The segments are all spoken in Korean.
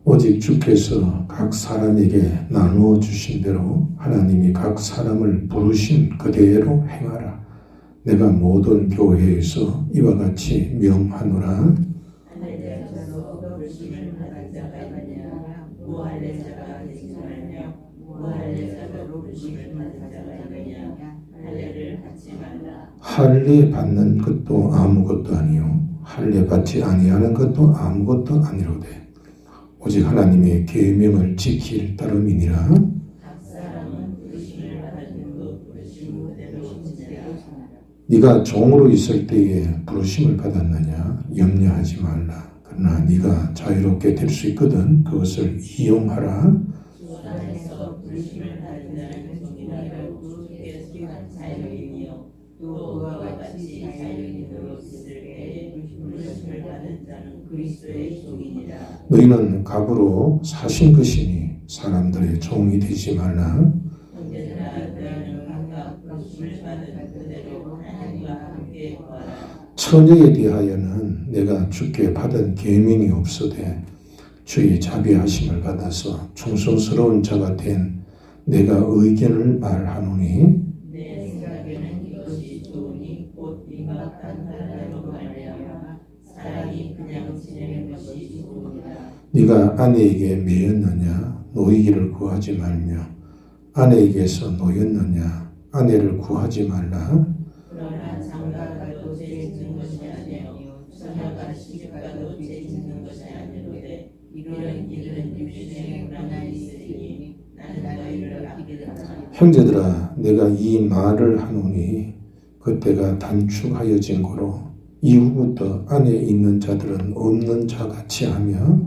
오직 주께서 각 사람에게 나누어 주신 대로 하나님이 각 사람을 부르신 그대로 행하라. 내가 모든 교회에서 이와 같이 명하노라. 할례 받는 것도 아무것도 아니요 할례 받지 아니하는 것도 아무것도 아니로되 오직 하나님의 계명을 지킬 따름이니라. 네가 종으로 있을 때에 부르심을 받았느냐 염려하지 말라. 그러나 네가 자유롭게 될 수 있거든 그것을 이용하라. 너희는 갑으로 사신 것이니 사람들의 종이 되지 말라. 처녀에 대하여는 내가 주께 받은 계명이 없으되 주의 자비하심을 받아서 충성스러운 자가 된 내가 의견을 말하노니 네가 아내에게 매였느냐 노이기를 구하지 말며 아내에게서 노였느냐 아내를 구하지 말라. 그러나 장가가도 죄 짓는 것이 아니요 처녀가 시집가도 죄 짓는 것이 아니로되 이런 일은 육신에 하나 있으니 나는 너희를 아끼리라. 형제들아 내가 이 말을 하노니 그때가 단축하여진 고로 이후부터 안에 있는 자들은 없는 자 같이 하며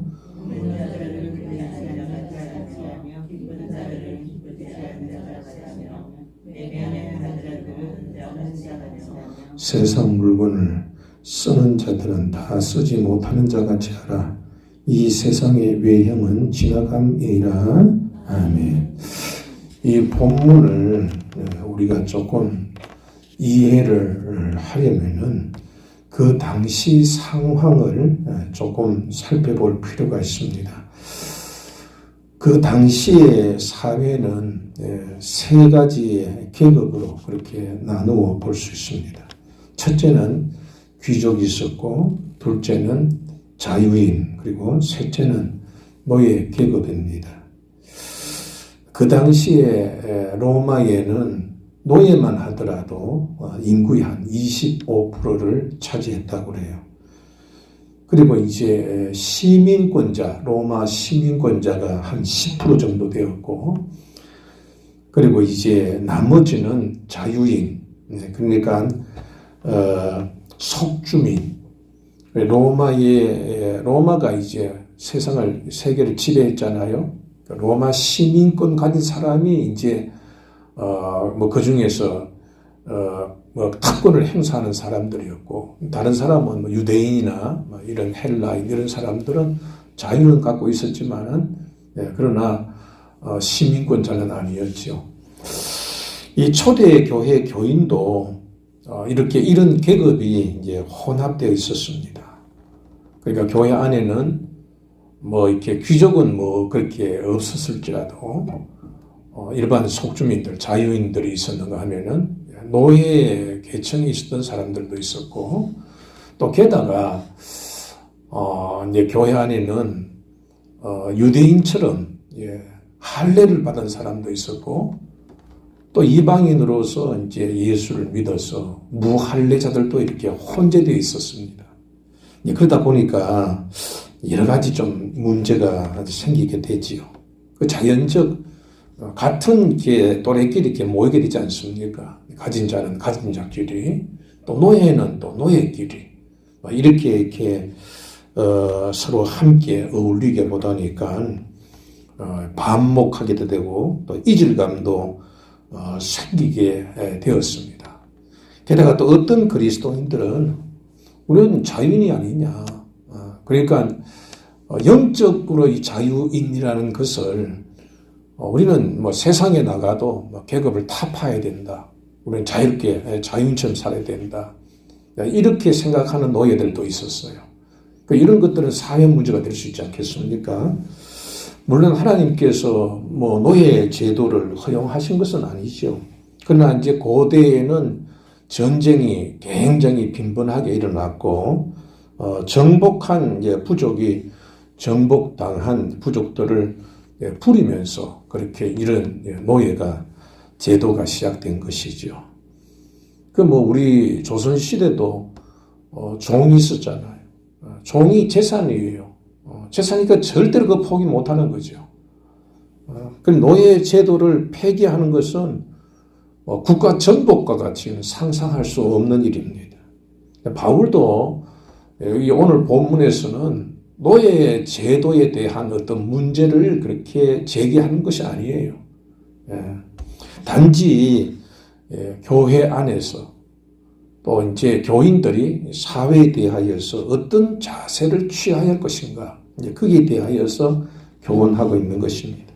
세상 물건을 쓰는 자들은 다 쓰지 못하는 자 같이 하라. 이 세상의 외형은 지나감이라. 아멘. 이 본문을 우리가 조금 이해를 하려면은 그 당시 상황을 조금 살펴볼 필요가 있습니다. 그 당시의 사회는 세 가지의 계급으로 그렇게 나누어 볼 수 있습니다. 첫째는 귀족이 있었고, 둘째는 자유인, 그리고 셋째는 노예 계급입니다. 그 당시에 로마에는 노예만 하더라도 인구의 한 25%를 차지했다고 그래요. 그리고 이제 시민권자, 로마 시민권자가 한 10% 정도 되었고, 그리고 이제 나머지는 자유인, 그러니까 속주민. 로마가 이제 세계를 지배했잖아요. 로마 시민권 가진 사람이 이제 그 중에서 특권을 행사하는 사람들이었고, 다른 사람은 유대인이나 이런 헬라인 이런 사람들은 자유는 갖고 있었지만은 그러나 시민권자는 아니었죠. 이 초대 교회 교인도 이런 계급이 이제 혼합되어 있었습니다. 그러니까 교회 안에는 이렇게 귀족은 그렇게 없었을지라도 일반 속주민들, 자유인들이 있었는가 하면은 노예 계층이 있었던 사람들도 있었고, 또 게다가 이제 교회 안에는 유대인처럼 할례를 받은 사람도 있었고, 또 이방인으로서 이제 예수를 믿어서 무할례자들도 이렇게 혼재되어 있었습니다. 그러다 보니까 여러 가지 좀 문제가 생기게 되지요. 그 자연적 같은 또래끼리 이렇게 모이게 되지 않습니까? 가진 자는 가진 자끼리, 또 노예는 또 노예끼리 이렇게 서로 함께 어울리게 보다니까 반목하게도 되고 또 이질감도 생기게 되었습니다. 게다가 또 어떤 그리스도인들은 우리는 자유인이 아니냐, 그러니까 영적으로 이 자유인이라는 것을 우리는 세상에 나가도 계급을 타파해야 된다. 우리는 자유롭게 자유인처럼 살아야 된다. 이렇게 생각하는 노예들도 있었어요. 이런 것들은 사회 문제가 될 수 있지 않겠습니까? 물론 하나님께서 노예 제도를 허용하신 것은 아니죠. 그러나 이제 고대에는 전쟁이 굉장히 빈번하게 일어났고, 정복한 부족이 정복당한 부족들을 부리면서 그렇게 이런 노예가 제도가 시작된 것이죠. 우리 조선시대도 종이 있었잖아요. 종이 재산이에요. 재산이니까 절대로 그 포기 못하는 거죠. 그 노예 제도를 폐기하는 것은 국가 전복과 같이 상상할 수 없는 일입니다. 바울도 오늘 본문에서는 노예 제도에 대한 어떤 문제를 그렇게 제기하는 것이 아니에요. 단지 교회 안에서 또 이제 교인들이 사회에 대하여서 어떤 자세를 취해야 할 것인가, 거기에 대하여서 교훈하고 있는 것입니다.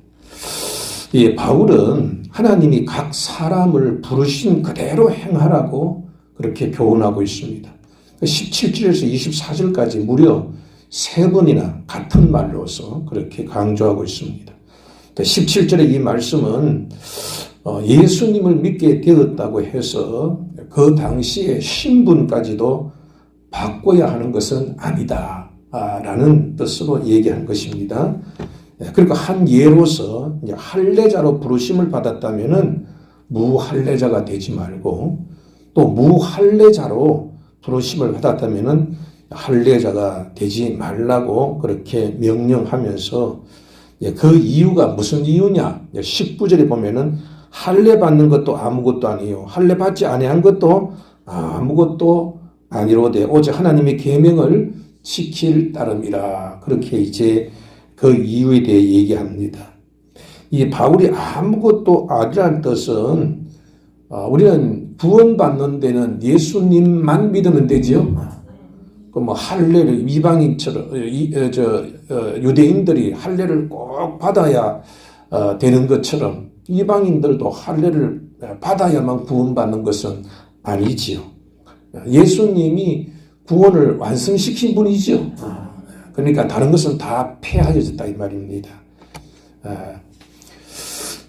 바울은 하나님이 각 사람을 부르신 그대로 행하라고 그렇게 교훈하고 있습니다. 17절에서 24절까지 무려 3번이나 같은 말로서 그렇게 강조하고 있습니다. 17절의 이 말씀은 예수님을 믿게 되었다고 해서 그 당시의 신분까지도 바꿔야 하는 것은 아니다 라는 뜻으로 얘기한 것입니다. 그러니까 한 예로서 할례자로 부르심을 받았다면은 무할례자가 되지 말고, 또 무할례자로 부르심을 받았다면은 할례자가 되지 말라고 그렇게 명령하면서, 그 이유가 무슨 이유냐? 19절에 보면은 할례 받는 것도 아무것도 아니요, 할례 받지 아니한 것도 아무것도 아니로되 오직 하나님의 계명을 지킬 따름이라. 그렇게 이제 그 이유에 대해 얘기합니다. 이 바울이 아무것도 아니라는 뜻은, 우리는 구원받는 데는 예수님만 믿으면 되죠. 할례를 이방인처럼, 유대인들이 할례를 꼭 받아야 되는 것처럼 이방인들도 할례를 받아야만 구원받는 것은 아니지요. 예수님이 구원을 완성시킨 분이죠. 그러니까 다른 것은 다 폐하여졌다 이 말입니다.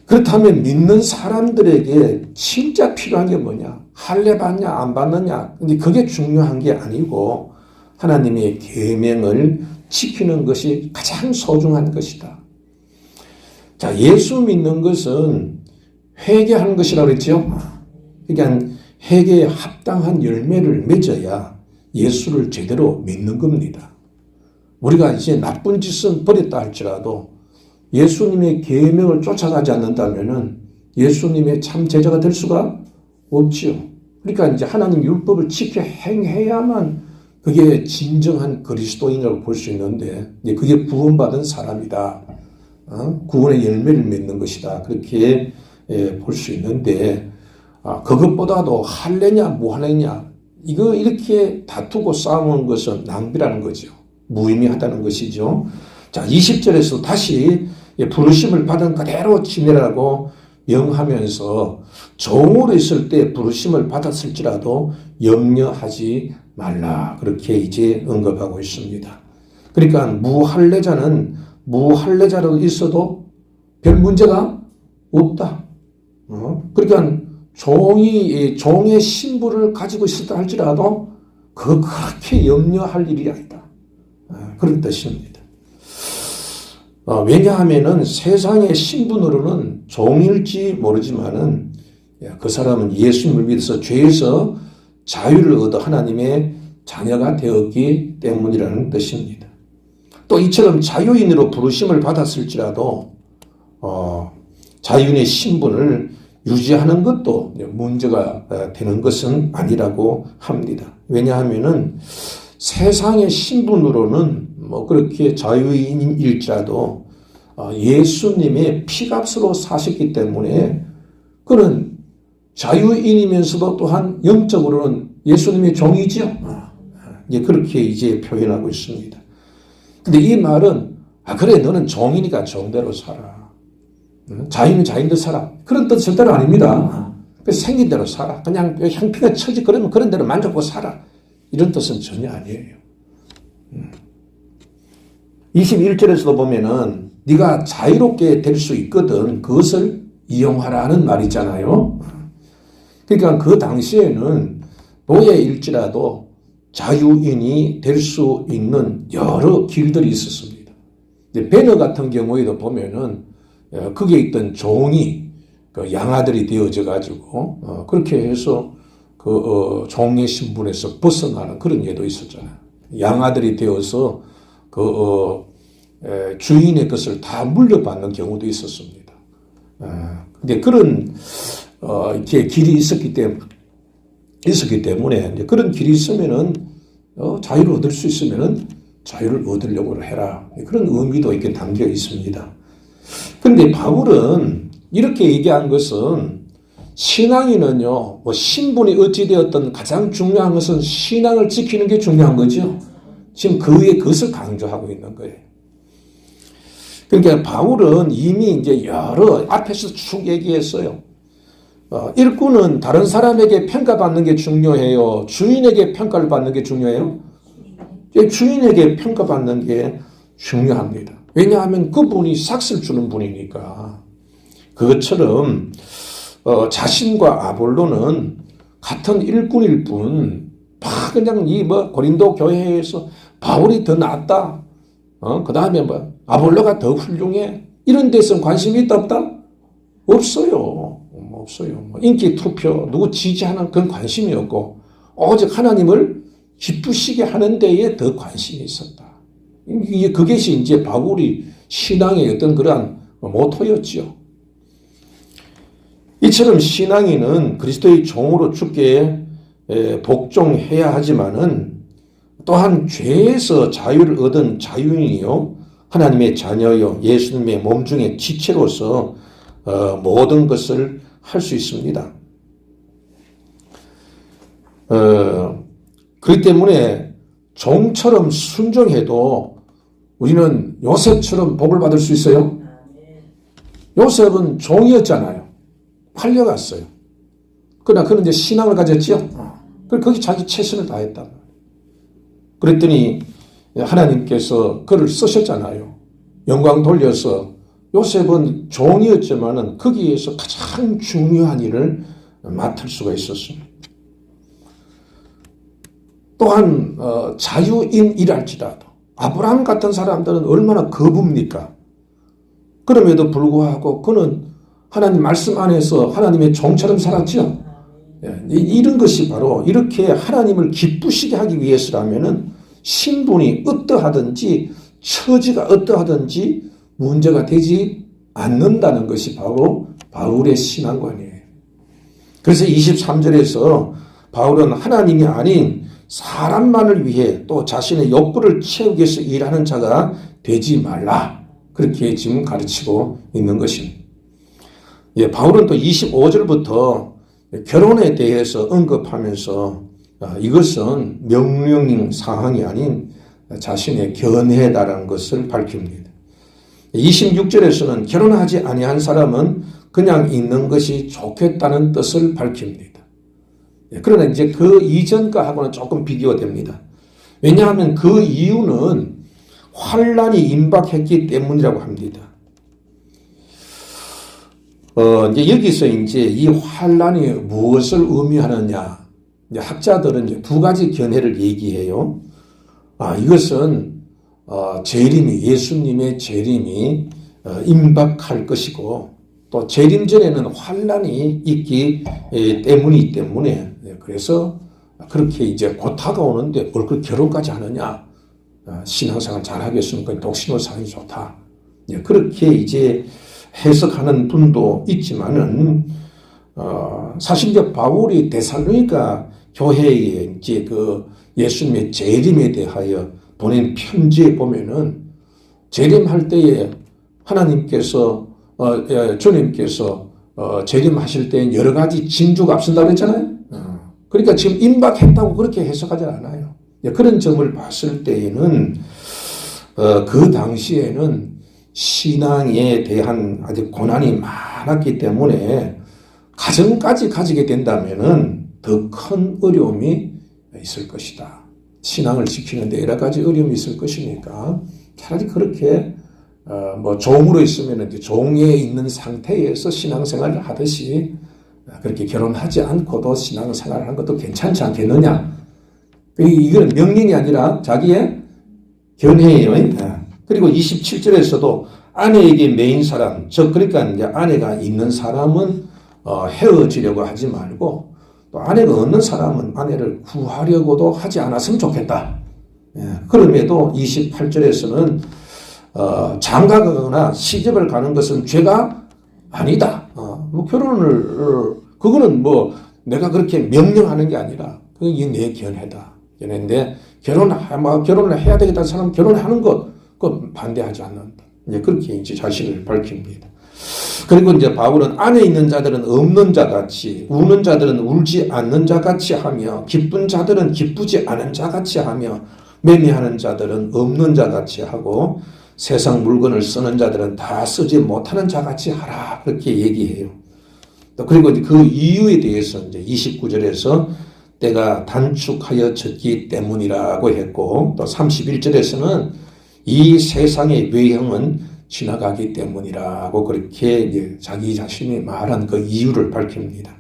그렇다면 믿는 사람들에게 진짜 필요한 게 뭐냐? 할례 받냐 안 받느냐? 근데 그게 중요한 게 아니고 하나님의 계명을 지키는 것이 가장 소중한 것이다. 자, 예수 믿는 것은 회개하는 것이라고 했죠. 그러니까 회개에 합당한 열매를 맺어야 예수를 제대로 믿는 겁니다. 우리가 이제 나쁜 짓은 버렸다 할지라도 예수님의 계명을 쫓아가지 않는다면은 예수님의 참 제자가 될 수가 없지요. 그러니까 이제 하나님 율법을 지켜 행해야만 그게 진정한 그리스도인이라고 볼 수 있는데, 그게 구원받은 사람이다. 구원의 열매를 맺는 것이다. 그렇게 볼 수 있는데, 그것보다도 할례냐 무할례냐 이거 이렇게 다투고 싸우는 것은 낭비라는 거죠. 무의미하다는 것이죠. 자, 20절에서 다시 부르심을 받은 그대로 지내라고 명하면서 종으로 있을 때 부르심을 받았을지라도 염려하지 말라. 그렇게 이제 언급하고 있습니다. 그러니까 무할례자는 무할례자로 있어도 별 문제가 없다. 그러니까 종의 신분을 가지고 있었다 할지라도 그렇게 염려할 일이 아니다. 그런 뜻입니다. 왜냐하면은 세상의 신분으로는 종일지 모르지만은 그 사람은 예수님을 믿어서 죄에서 자유를 얻어 하나님의 자녀가 되었기 때문이라는 뜻입니다. 또 이처럼 자유인으로 부르심을 받았을지라도 자유인의 신분을 유지하는 것도 문제가 되는 것은 아니라고 합니다. 왜냐하면은 세상의 신분으로는 그렇게 자유인일지라도 예수님의 피값으로 사셨기 때문에 그는 자유인이면서도 또한 영적으로는 예수님의 종이지요. 그렇게 이제 표현하고 있습니다. 근데 이 말은 그래 너는 종이니까 종대로 살아. 자유는 자유대로 살아. 그런 뜻 절대로 아닙니다. 생긴 대로 살아. 그냥 형편에 처지 그러면 그런 대로 만족하고 살아. 이런 뜻은 전혀 아니에요. 21절에서도 보면은 네가 자유롭게 될 수 있거든 그것을 이용하라는 말이잖아요. 그러니까 그 당시에는 노예일지라도 자유인이 될 수 있는 여러 길들이 있었습니다. 베너 같은 경우에도 보면은 거기에 있던 종이 그 양아들이 되어져 가지고 그렇게 해서 그 종의 신분에서 벗어나는 그런 예도 있었잖아요. 양아들이 되어서 그 주인의 것을 다 물려받는 경우도 있었습니다. 근데 그런 이렇게 길이 있었기 때문에 이제 그런 길이 있으면은 자유를 얻을 수 있으면은 자유를 얻으려고 해라. 그런 의미도 이렇게 담겨 있습니다. 그런데 바울은 이렇게 얘기한 것은 신앙인은요, 뭐 신분이 어찌되었든 가장 중요한 것은 신앙을 지키는 게 중요한 거죠. 지금 그것을 강조하고 있는 거예요. 그러니까 바울은 이미 이제 여러 앞에서 쭉 얘기했어요. 일꾼은 다른 사람에게 평가받는 게 중요해요? 주인에게 평가를 받는 게 중요해요? 주인에게 평가받는 게 중요합니다. 왜냐하면 그분이 삭스를 주는 분이니까. 그것처럼 자신과 아볼로는 같은 일꾼일 뿐, 그냥 고린도 교회에서 바울이 더 낫다. 그 다음에 아볼로가 더 훌륭해. 이런 데서는 관심이 있다 없다? 없어요. 없어요. 인기 투표, 누구 지지하는 그런 관심이 없고, 오직 하나님을 기쁘시게 하는 데에 더 관심이 있었다. 그것이 이제 바울이 신앙의 어떤 그러한 모토였죠. 이처럼 신앙인은 그리스도의 종으로 주께 복종해야 하지만은 또한 죄에서 자유를 얻은 자유인이요 하나님의 자녀요 예수님의 몸 중에 지체로서 모든 것을 할 수 있습니다. 그렇기 때문에 종처럼 순종해도 우리는 요셉처럼 복을 받을 수 있어요. 요셉은 종이었잖아요. 팔려갔어요. 그러나 그는 이제 신앙을 가졌지요. 거기 자기 최선을 다했다. 그랬더니 하나님께서 그를 쓰셨잖아요. 영광 돌려서 요셉은 종이었지만은 거기에서 가장 중요한 일을 맡을 수가 있었습니다. 또한 자유인이랄지라도 아브라함 같은 사람들은 얼마나 거부입니까? 그럼에도 불구하고 그는 하나님 말씀 안에서 하나님의 종처럼 살았죠. 이런 것이 바로 이렇게 하나님을 기쁘시게 하기 위해서라면은 신분이 어떠하든지 처지가 어떠하든지 문제가 되지 않는다는 것이 바로 바울의 신앙관이에요. 그래서 23절에서 바울은 하나님이 아닌 사람만을 위해 또 자신의 욕구를 채우기 위해서 일하는 자가 되지 말라. 그렇게 지금 가르치고 있는 것입니다. 바울은 또 25절부터 결혼에 대해서 언급하면서 이것은 명령인 사항이 아닌 자신의 견해다라는 것을 밝힙니다. 26절에서는 결혼하지 아니한 사람은 그냥 있는 것이 좋겠다는 뜻을 밝힙니다. 그러나 이제 그 이전과 하고는 조금 비교됩니다. 왜냐하면 그 이유는 환란이 임박했기 때문이라고 합니다. 이제 여기서 이제 이 환란이 무엇을 의미하느냐? 이제 학자들은 이제 두 가지 견해를 얘기해요. 이것은 재림이 예수님의 재림이 임박할 것이고 또 재림 전에는 환란이 있기 때문이기 때문에 그래서 그렇게 이제 곧 다가오는데 뭘 그 결혼까지 하느냐? 신앙생활 잘하겠으니까 독신을 사는 게 좋다. 그렇게 이제 해석하는 분도 있지만은 사실 이제 바울이 데살로니가 교회에 이제 그 예수님의 재림에 대하여 보낸 편지에 보면은 재림할 때에 하나님께서 주님께서 재림하실 때 여러 가지 징조가 앞선다고 했잖아요. 그러니까 지금 임박했다고 그렇게 해석하지 않아요. 그런 점을 봤을 때에는 그 당시에는 신앙에 대한 아주 고난이 많았기 때문에 가정까지 가지게 된다면은 더 큰 어려움이 있을 것이다. 신앙을 지키는데 여러 가지 어려움이 있을 것이니까 차라리 그렇게 뭐 종으로 있으면 이제 종에 있는 상태에서 신앙생활을 하듯이 그렇게 결혼하지 않고도 신앙생활을 하는 것도 괜찮지 않겠느냐. 이건 명령이 아니라 자기의 견해예요. 그리고 27절에서도 아내에게 매인 사람, 즉 그러니까 이제 아내가 있는 사람은 헤어지려고 하지 말고 또 아내가 없는 사람은 아내를 구하려고도 하지 않았으면 좋겠다. 그럼에도 28절에서는 장가가거나 시집을 가는 것은 죄가 아니다. 뭐 그거는 뭐 내가 그렇게 명령하는 게 아니라 그게 내 견해다. 견해인데 결혼을 해야 되겠다는 사람은 결혼하는 것, 그건 반대하지 않는다. 이제 그렇게 이제 자신을 밝힙니다. 그리고 이제 바울은 안에 있는 자들은 없는 자 같이, 우는 자들은 울지 않는 자 같이 하며, 기쁜 자들은 기쁘지 않은 자 같이 하며, 매매하는 자들은 없는 자 같이 하고, 세상 물건을 쓰는 자들은 다 쓰지 못하는 자 같이 하라. 그렇게 얘기해요. 또 그리고 그 이유에 대해서 이제 29절에서 때가 단축하여졌기 때문이라고 했고, 또 31절에서는 이 세상의 외형은 지나가기 때문이라고 그렇게 이제 자기 자신이 말한 그 이유를 밝힙니다.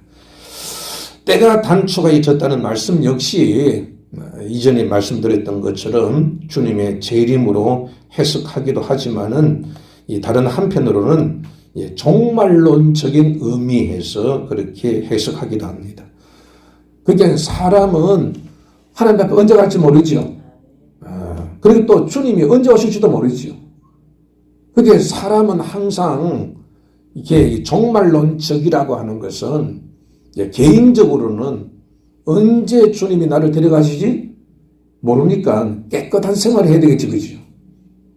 때가 단축하여졌다는 말씀 역시 이전에 말씀드렸던 것처럼 주님의 재림으로 해석하기도 하지만은 이 다른 한편으로는 종말론적인 의미에서 그렇게 해석하기도 합니다. 그러니까 사람은 하나님 앞에 언제 갈지 모르죠. 그리고 또 주님이 언제 오실지도 모르죠. 그게 사람은 항상 이게 종말론적이라고 하는 것은 개인적으로는 언제 주님이 나를 데려가시지 모르니까 깨끗한 생활을 해야 되겠지, 그죠?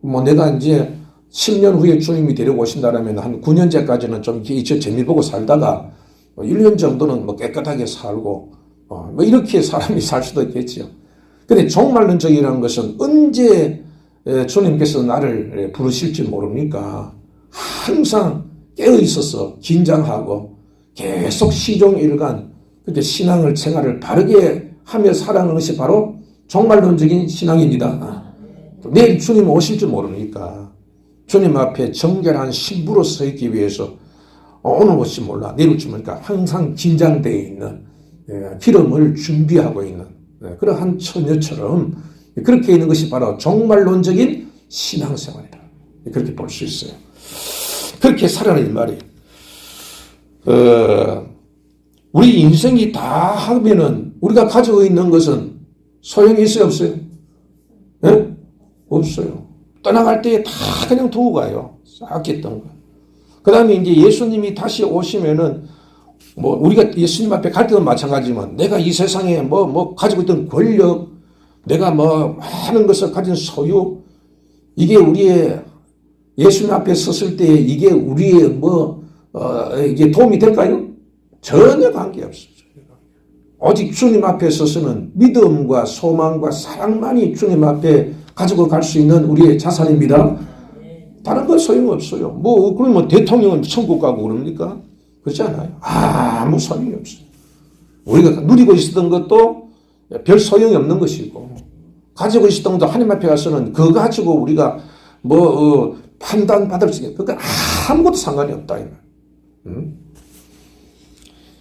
뭐 내가 이제 10년 후에 주님이 데려오신다라면 한 9년째까지는 좀 재미 보고 살다가 1년 정도는 뭐 깨끗하게 살고 뭐 이렇게 사람이 살 수도 있겠죠. 근데 종말론적이라는 것은 언제 주님께서 나를 부르실지 모르니까 항상 깨어 있어서 긴장하고 계속 시종일관 그렇게 신앙을 생활을 바르게 하며 살아가는 것이 바로 종말론적인 신앙입니다. 내일 주님 오실지 모르니까 주님 앞에 정결한 신부로 서 있기 위해서 오늘 올지 몰라 내일 올지 모르니까 항상 긴장되어 있는 기름을 준비하고 있는 그러한 처녀처럼 그렇게 있는 것이 바로 종말론적인 신앙생활이다. 그렇게 볼 수 있어요. 그렇게 살아라는 말이에요. 우리 인생이 다 하면은 우리가 가지고 있는 것은 소용이 있어요, 없어요? 네? 없어요. 떠나갈 때 다 그냥 두고 가요. 쌓았던 거. 그 다음에 이제 예수님이 다시 오시면은 뭐 우리가 예수님 앞에 갈 때도 마찬가지지만 내가 이 세상에 뭐 가지고 있던 권력, 내가 뭐 많은 것을 가진 소유, 이게 우리의 예수님 앞에 섰을 때 이게 우리의 이게 도움이 될까요? 전혀 관계없어요. 오직 주님 앞에 서서는 믿음과 소망과 사랑만이 주님 앞에 가지고 갈 수 있는 우리의 자산입니다. 다른 건 소용없어요. 그러면 대통령은 천국 가고 그럽니까? 그렇지 않아요. 아무 소용이 없어요. 우리가 누리고 있었던 것도 별 소용이 없는 것이고, 가지고 있었던 것도 하나님 앞에 가서는 그거 가지고 우리가 판단받을 수 있는, 그러니까 아무것도 상관이 없다.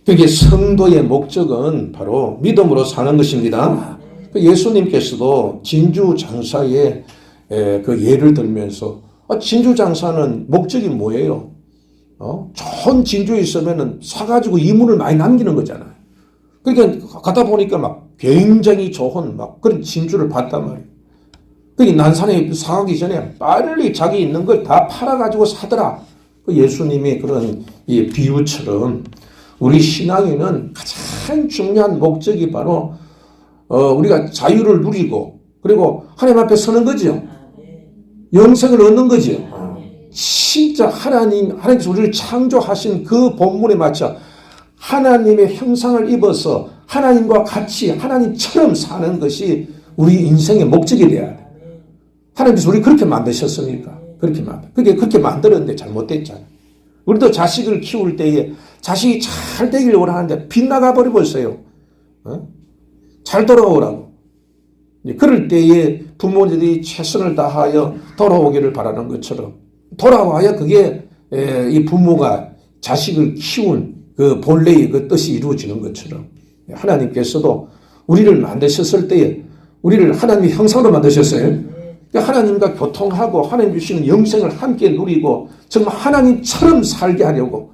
그게 성도의 목적은 바로 믿음으로 사는 것입니다. 예수님께서도 진주장사의 그 예를 들면서 진주장사는 목적이 뭐예요? 좋은 진주에 있으면은 사가지고 이문을 많이 남기는 거잖아요. 그러니까 가다 보니까 막 굉장히 좋은 막 그런 진주를 봤단 말이에요. 그러니까 난산에 사가기 전에 빨리 자기 있는 걸 다 팔아가지고 사더라. 예수님의 그런 이 비유처럼 우리 신앙에는 가장 중요한 목적이 바로 우리가 자유를 누리고 그리고 하나님 앞에 서는 거죠. 영생을 얻는 거죠. 진짜 하나님께서 우리를 창조하신 그 본문에 맞춰 하나님의 형상을 입어서 하나님과 같이 하나님처럼 사는 것이 우리 인생의 목적이 돼야 돼. 하나님께서 우리 그렇게 만드셨으니까. 그렇게 만들었는데 잘못됐잖아요. 우리도 자식을 키울 때에 자식이 잘 되길 원하는데 빗나가 버리고 있어요. 잘 돌아오라고. 그럴 때에 부모들이 최선을 다하여 돌아오기를 바라는 것처럼 돌아와야 그게 이 부모가 자식을 키운 그 본래의 그 뜻이 이루어지는 것처럼 하나님께서도 우리를 만드셨을 때에 우리를 하나님의 형상으로 만드셨어요. 하나님과 교통하고 하나님 주시는 영생을 함께 누리고 정말 하나님처럼 살게 하려고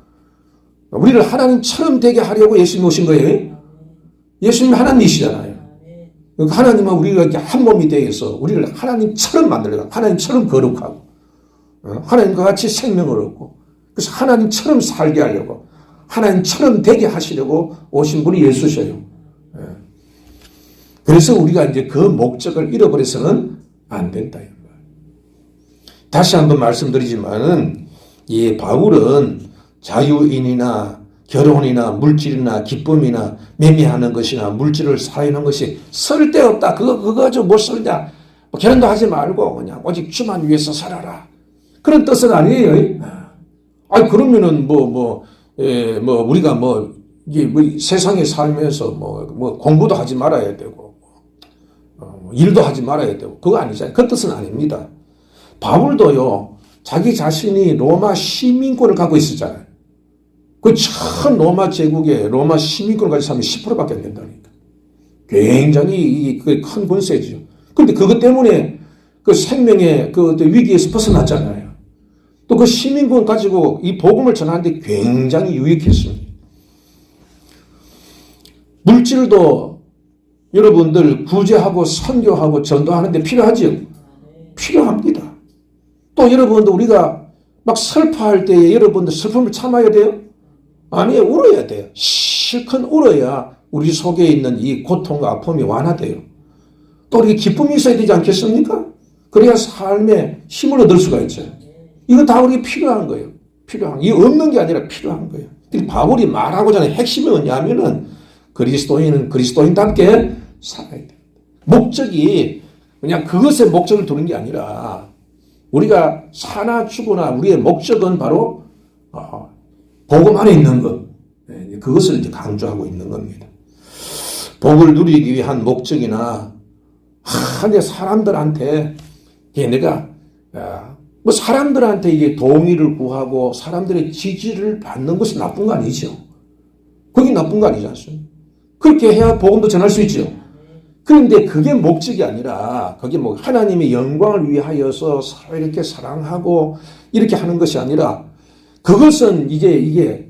우리를 하나님처럼 되게 하려고 예수님 오신 거예요. 예수님이 하나님이시잖아요. 하나님과 우리가 이렇게 한 몸이 되어서 우리를 하나님처럼 만들려고 하나님처럼 거룩하고 하나님과 같이 생명을 얻고 그래서 하나님처럼 살게 하려고 하나님처럼 되게 하시려고 오신 분이 예수셔요. 그래서 우리가 이제 그 목적을 잃어버려서는 안 된다. 다시 한번 말씀드리지만은 이 바울은 자유인이나 결혼이나 물질이나 기쁨이나 매매하는 것이나 물질을 사유하는 것이 쓸데없다. 그거 가지고 뭐 쓰냐. 결혼도 하지 말고 그냥 오직 주만 위해서 살아라. 그런 뜻은 아니에요. 아니 그러면은 우리가 이게 세상에 살면서 공부도 하지 말아야 되고 일도 하지 말아야 되고 그거 아니잖아요. 그 뜻은 아닙니다. 바울도요 자기 자신이 로마 시민권을 갖고 있었잖아요. 그 전 로마 제국의 로마 시민권을 가진 사람이 10%밖에 안 된다니까. 굉장히 큰 권세죠. 그런데 그것 때문에 그 생명의 그 위기에서 벗어났잖아요. 또 그 시민권 가지고 이 복음을 전하는데 굉장히 유익했습니다. 물질도 여러분들 구제하고 선교하고 전도하는데 필요하지요? 필요합니다. 또 여러분들 우리가 막 슬퍼할 때에 여러분들 슬픔을 참아야 돼요? 아니에요. 울어야 돼요. 실컷 울어야 우리 속에 있는 이 고통과 아픔이 완화돼요. 또 우리 기쁨이 있어야 되지 않겠습니까? 그래야 삶에 힘을 얻을 수가 있죠. 이거 다 우리가 필요한 거예요. 필요한. 이게 없는 게 아니라 필요한 거예요. 바울이 말하고자 하는 핵심이 뭐냐면은 그리스도인은 그리스도인답게 살아야 돼요. 목적이 그냥 그것에 목적을 두는 게 아니라 우리가 사나 죽으나 우리의 목적은 바로 복음 안에 있는 것. 그것을 이제 강조하고 있는 겁니다. 복을 누리기 위한 목적이나 내 사람들한테 내가 사람들한테 이게 동의를 구하고 사람들의 지지를 받는 것이 나쁜 거 아니죠. 그게 나쁜 거 아니지 않습니까? 그렇게 해야 복음도 전할 수 있죠. 그런데 그게 목적이 아니라 그게 하나님의 영광을 위하여서 이렇게 사랑하고 이렇게 하는 것이 아니라 그것은 이게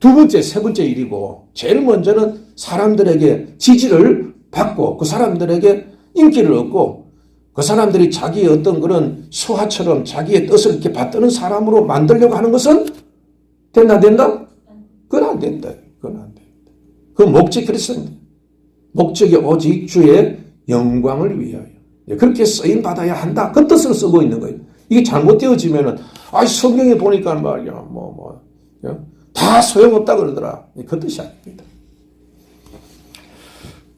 두 번째, 세 번째 일이고 제일 먼저는 사람들에게 지지를 받고 그 사람들에게 인기를 얻고 그 사람들이 자기의 어떤 그런 수하처럼 자기의 뜻을 이렇게 받드는 사람으로 만들려고 하는 것은 된다? 그건 안 된다. 그건 안 된다. 그 목적이 그랬습니다. 목적이 오직 주의 영광을 위하여. 그렇게 쓰임 받아야 한다. 그 뜻을 쓰고 있는 거예요. 이게 잘못되어지면은, 성경에 보니까 말이야, 다 소용없다 그러더라. 그 뜻이 아닙니다.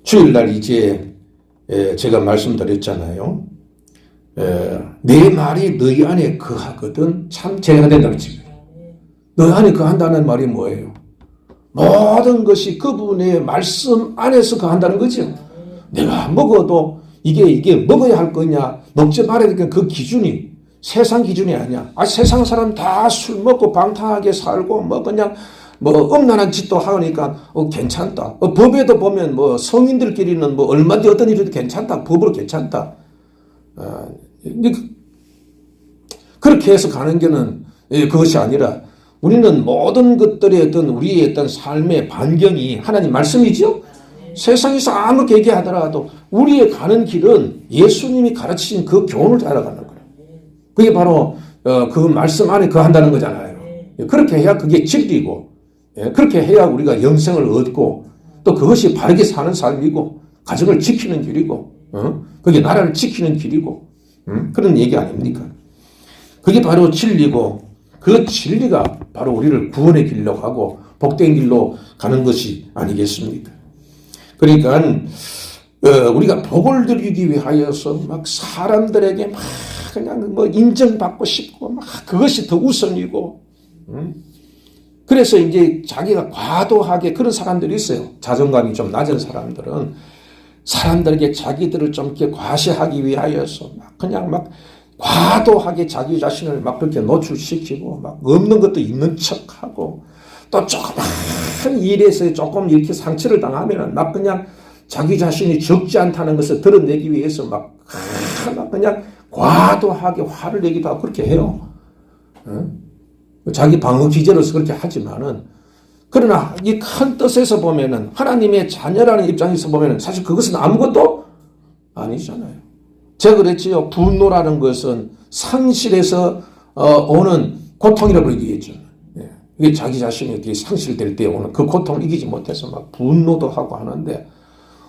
주일날 이제 제가 말씀드렸잖아요. 내 말이 너희 안에 거하거든 참 재해가 된다는 거지. 너희 안에 거한다는 말이 뭐예요? 모든 것이 그분의 말씀 안에서 거한다는 거죠. 내가 먹어도 이게 먹어야 할 거냐, 먹지 말아야 될 거냐, 그 기준이 세상 기준이 아니야. 세상 사람 다 술 먹고 방탕하게 살고 그냥 음란한 짓도 하니까 괜찮다. 법에도 보면 성인들끼리는 얼마든지 어떤 일이도 괜찮다. 법으로 괜찮다. 그렇게 해서 가는 게는 그것이 아니라 우리는 모든 것들의 우리의 삶의 반경이 하나님 말씀이죠. 세상에서 아무렇게 얘기하더라도 우리의 가는 길은 예수님이 가르치신 그 교훈을 따라가는 거예요. 그게 바로 그 말씀 안에 거한다는 거잖아요. 그렇게 해야 그게 진리고 그렇게 해야 우리가 영생을 얻고 또 그것이 바르게 사는 삶이고 가정을 지키는 길이고 그게 나라를 지키는 길이고 그런 얘기 아닙니까? 그게 바로 진리고 그 진리가 바로 우리를 구원의 길로 가고 복된 길로 가는 것이 아니겠습니까? 그러니까 우리가 복을 드리기 위하여서 사람들에게 그냥 인정받고 싶고 그것이 더 우선이고 그래서 이제 자기가 과도하게 그런 사람들이 있어요. 자존감이 좀 낮은 사람들은 사람들에게 자기들을 좀 이렇게 과시하기 위하여서 그냥 과도하게 자기 자신을 그렇게 노출시키고 없는 것도 있는 척하고 또 조그만 일에서 조금 이렇게 상처를 당하면 그냥 자기 자신이 적지 않다는 것을 드러내기 위해서 그냥 과도하게 화를 내기도 하고 그렇게 해요. 자기 방어 기제로서 그렇게 하지만은 그러나 이 큰 뜻에서 보면은 하나님의 자녀라는 입장에서 보면은 사실 그것은 아무것도 아니잖아요. 제가 그랬지요. 분노라는 것은 상실에서 오는 고통이라고 얘기했죠. 이게 자기 자신이 이렇게 상실될 때 오는 그 고통을 이기지 못해서 분노도 하고 하는데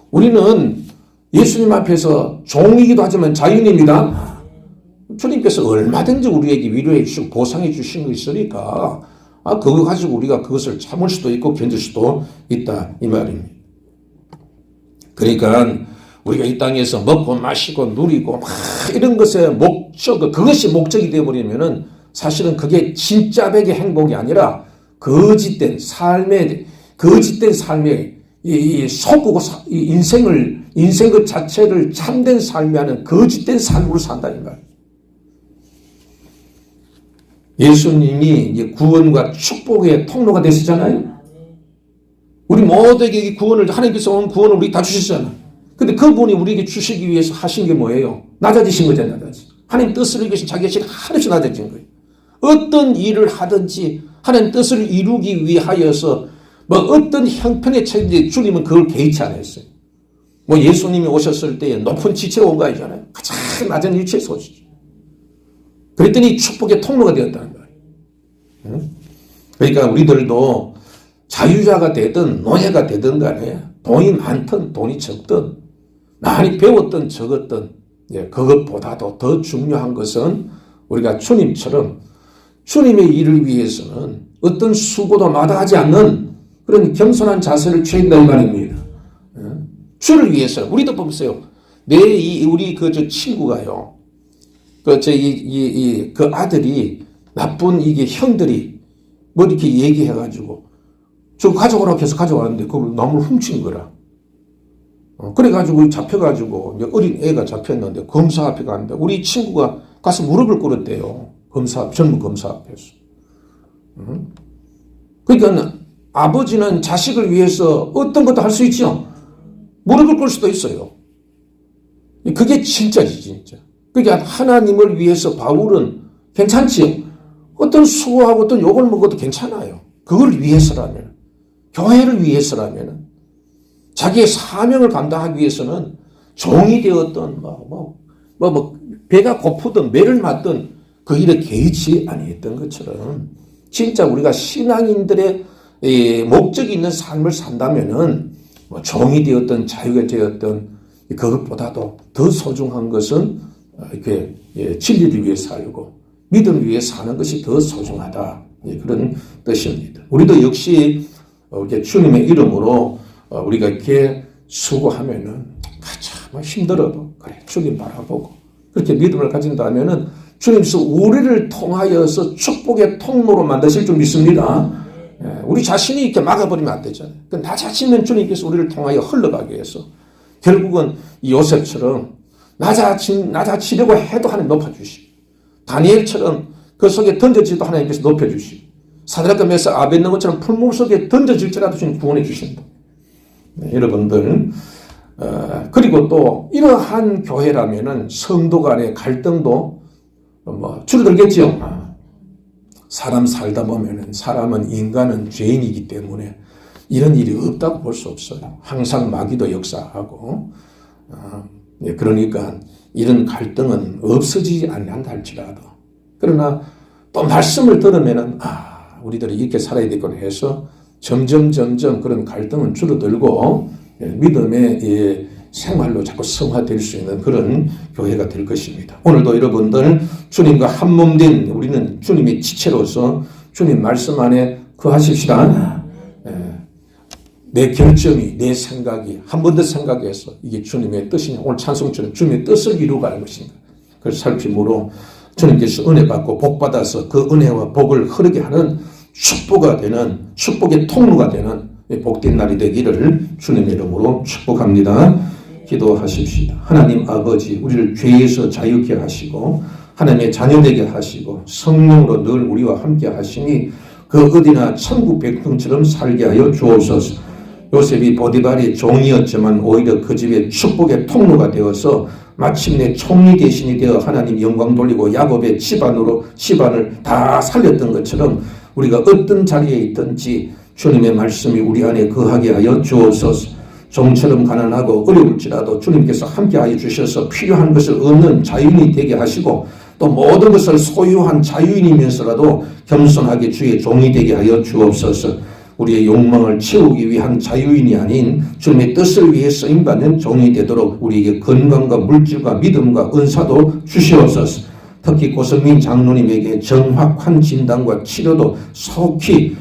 우리는 예수님 앞에서 종이기도 하지만 자유인입니다. 주님께서 얼마든지 우리에게 위로해 주시고 보상해 주신 거 있으니까 그거 가지고 우리가 그것을 참을 수도 있고 견딜 수도 있다 이 말입니다. 그러니까 우리가 이 땅에서 먹고 마시고 누리고 이런 것의 목적, 그것이 목적이 되어버리면은 사실은 그게 진짜 백의 행복이 아니라 거짓된 삶의 이 속고 인생 그 자체를 참된 삶이 아닌 거짓된 삶으로 산다 이 말. 예수님이 이제 구원과 축복의 통로가 되시잖아요. 우리 모두에게 이 구원을 하나님께서 온 구원을 우리 다 주셨잖아요. 근데 그분이 우리에게 주시기 위해서 하신 게 뭐예요? 낮아지신 거잖아요. 하나님 뜻을 이루기 위해서 자기 자신이 하나씩 낮아진 거예요. 어떤 일을 하든지 하나님 뜻을 이루기 위하여서 어떤 형편에 처해진지 주님은 그걸 개의치 않았어요. 예수님이 오셨을 때 높은 지체로 온 거 아니잖아요. 가장 낮은 위치에서 오시죠. 그랬더니 축복의 통로가 되었다는 거예요. 그러니까 우리들도 자유자가 되든 노예가 되든 간에 돈이 많든 돈이 적든 많이 배웠든 적었든 그것보다도 더 중요한 것은 우리가 주님처럼 주님의 일을 위해서는 어떤 수고도 마다하지 않는 그런 겸손한 자세를 취해야 된다는 말입니다. 주를 위해서 우리도 보세요. 우리 저 친구가요. 그 아들이 나쁜 이게 형들이 이렇게 얘기해가지고 저 가져오라고 해서 가져왔는데 그걸 나무를 훔친 거라. 그래가지고 잡혀가지고 어린 애가 잡혔는데 검사 앞에 갔는데 우리 친구가 가서 무릎을 꿇었대요. 젊은 검사 앞에서. 그러니까 아버지는 자식을 위해서 어떤 것도 할 수 있죠. 무릎을 꿇을 수도 있어요. 그게 진짜지 진짜. 그러니까 하나님을 위해서 바울은 괜찮지요. 어떤 수고하고 어떤 욕을 먹어도 괜찮아요. 그걸 위해서라면, 교회를 위해서라면, 자기의 사명을 감당하기 위해서는 종이 되었던 배가 고프든 매를 맞든 그 일에 개의치 아니했던 것처럼 진짜 우리가 신앙인들의 목적이 있는 삶을 산다면은 종이 되었던 자유가 되었던 그것보다도 더 소중한 것은 이렇게 진리를 위해 살고 믿음을 위해 사는 것이 더 소중하다 그런 뜻입니다. 우리도 역시 주님의 이름으로 우리가 이렇게 수고하면은 참 힘들어도 그래 주님 바라보고 그렇게 믿음을 가진다면은 주님께서 우리를 통하여서 축복의 통로로 만드실 줄 믿습니다. 우리 자신이 이렇게 막아버리면 안 되잖아요. 나 자신은 주님께서 우리를 통하여 흘러가게 해서 결국은 요셉처럼 낮아지려고 해도 하나님 높아주시고 다니엘처럼 그 속에 던져지도 하나님께서 높여주시고 사드락과 메삭 아벳네고처럼 풀물 속에 던져질지라도 주님 구원해 주신다. 여러분들 그리고 또 이러한 교회라면은 성도 간의 갈등도 줄어들겠죠. 사람 살다 보면은 사람은 인간은 죄인이기 때문에 이런 일이 없다고 볼 수 없어요. 항상 마귀도 역사하고 그러니까 이런 갈등은 없어지지 않는다 할지라도 그러나 또 말씀을 들으면은 우리들이 이렇게 살아야 되겠구나 해서 점점 그런 갈등은 줄어들고 믿음의 생활로 자꾸 성화될 수 있는 그런 교회가 될 것입니다. 오늘도 여러분들 주님과 한 몸 된 우리는 주님의 지체로서 주님 말씀 안에 거하십시다. 내 결정이 내 생각이 한 번 더 생각해서 이게 주님의 뜻이냐 오늘 찬송처럼 주님의 뜻을 이루어가는 것인가 그걸 살피므로 주님께서 은혜 받고 복 받아서 그 은혜와 복을 흐르게 하는 축복의 통로가 되는 복된 날이 되기를 주님의 이름으로 축복합니다. 기도하십시다. 하나님 아버지, 우리를 죄에서 자유케 하시고 하나님의 자녀되게 하시고 성령으로 늘 우리와 함께 하시니 그 어디나 천국 백성처럼 살게 하여 주옵소서. 요셉이 보디발의 종이었지만 오히려 그 집의 축복의 통로가 되어서 마침내 총리 대신이 되어 하나님 영광 돌리고 야곱의 집안을 다 살렸던 것처럼 우리가 어떤 자리에 있든지 주님의 말씀이 우리 안에 거하게 하여 주옵소서. 종처럼 가난하고 어려울지라도 주님께서 함께하여 주셔서 필요한 것을 얻는 자유인이 되게 하시고 또 모든 것을 소유한 자유인이면서라도 겸손하게 주의 종이 되게 하여 주옵소서. 우리의 욕망을 채우기 위한 자유인이 아닌 주님의 뜻을 위해 쓰임받는 종이 되도록 우리에게 건강과 물질과 믿음과 은사도 주시옵소서. 특히 고성민 장로님에게 정확한 진단과 치료도 속히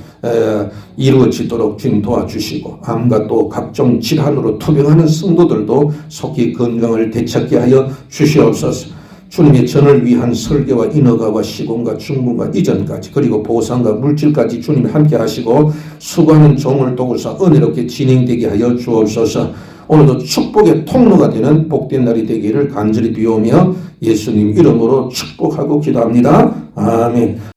이루어지도록 주님 도와주시고 암과 또 각종 질환으로 투병하는 성도들도 속히 건강을 되찾게 하여 주시옵소서. 주님의 전을 위한 설계와 인허가와 시공과 중분과 이전까지 그리고 보상과 물질까지 주님이 함께 하시고 수고하는 종을 도우사 은혜롭게 진행되게 하여 주옵소서. 오늘도 축복의 통로가 되는 복된 날이 되기를 간절히 비오며 예수님 이름으로 축복하고 기도합니다. 아멘.